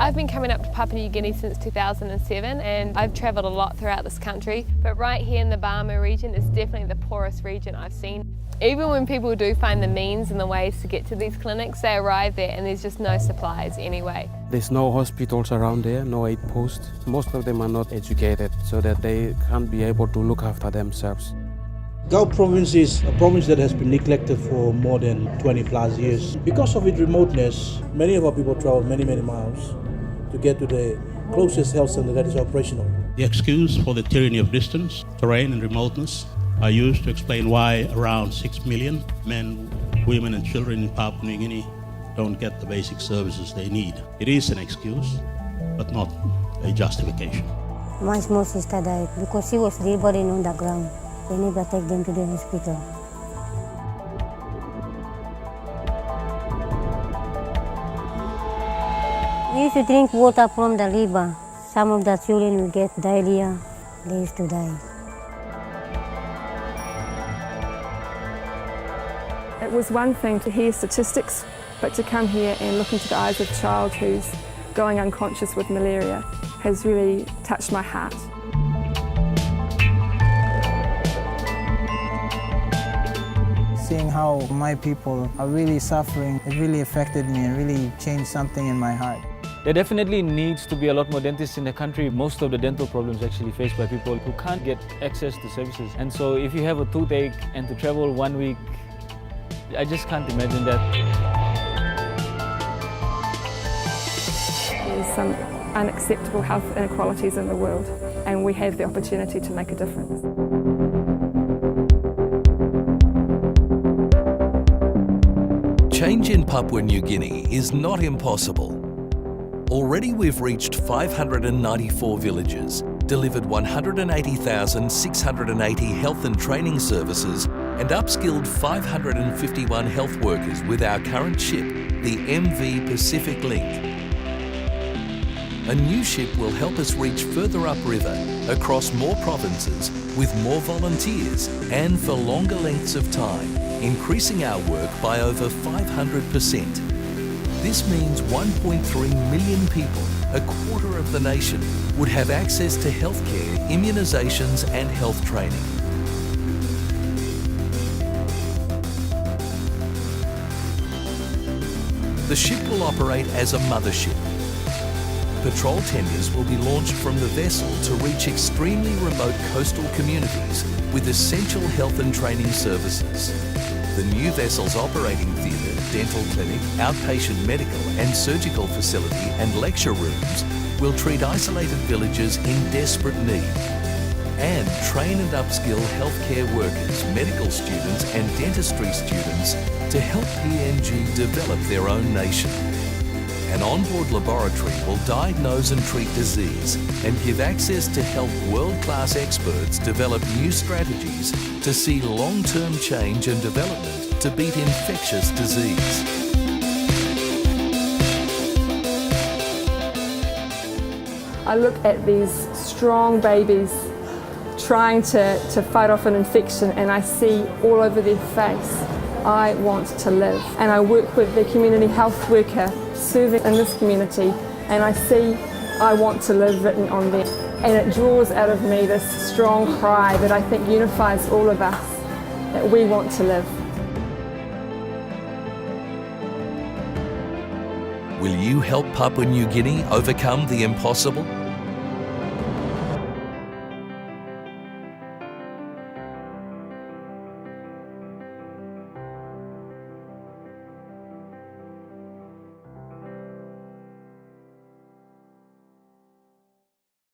I've been coming up to Papua New Guinea since 2007 and I've travelled a lot throughout this country, but right here in the Barma region is definitely the poorest region I've seen. Even when people do find the means and the ways to get to these clinics, they arrive there and there's just no supplies anyway. There's no hospitals around there, no aid posts. Most of them are not educated, so that they can't be able to look after themselves. Gao province is a province that has been neglected for more than 20 plus years. Because of its remoteness, many of our people travel many miles to get to the closest health center that is operational. The excuse for the tyranny of distance, terrain and remoteness are used to explain why around 6 million men, women and children in Papua New Guinea don't get the basic services they need. It is an excuse, but not a justification. My small sister died because she was delivering on the ground. They never take them to the hospital. We used to drink water from the river. Some of the children will get diarrhea. They used to die. It was one thing to hear statistics, but to come here and look into the eyes of a child who's going unconscious with malaria has really touched my heart. Seeing how my people are really suffering, it really affected me and really changed something in my heart. There definitely needs to be a lot more dentists in the country. Most of the dental problems actually faced by people who can't get access to services. And so if you have a toothache and to travel 1 week, I just can't imagine that. There's some unacceptable health inequalities in the world, and we have the opportunity to make a difference. Change in Papua New Guinea is not impossible. Already we've reached 594 villages, delivered 180,680 health and training services, and upskilled 551 health workers with our current ship, the MV Pacific Link. A new ship will help us reach further upriver, across more provinces, with more volunteers, and for longer lengths of time, increasing our work by over 500%. This means 1.3 million people, a quarter of the nation, would have access to healthcare, immunisations and health training. The ship will operate as a mothership. Patrol tenders will be launched from the vessel to reach extremely remote coastal communities with essential health and training services. The new vessel's operating theatre, dental clinic, outpatient medical and surgical facility and lecture rooms will treat isolated villagers in desperate need and train and upskill healthcare workers, medical students and dentistry students to help PNG develop their own nation. An onboard laboratory will diagnose and treat disease and give access to help world-class experts develop new strategies to see long-term change and development to beat infectious disease. I look at these strong babies trying to fight off an infection, and I see all over their face, I want to live. And I work with the community health worker serving in this community, and I see I want to live written on them. And it draws out of me this strong cry that I think unifies all of us, that we want to live. Will you help Papua New Guinea overcome the impossible?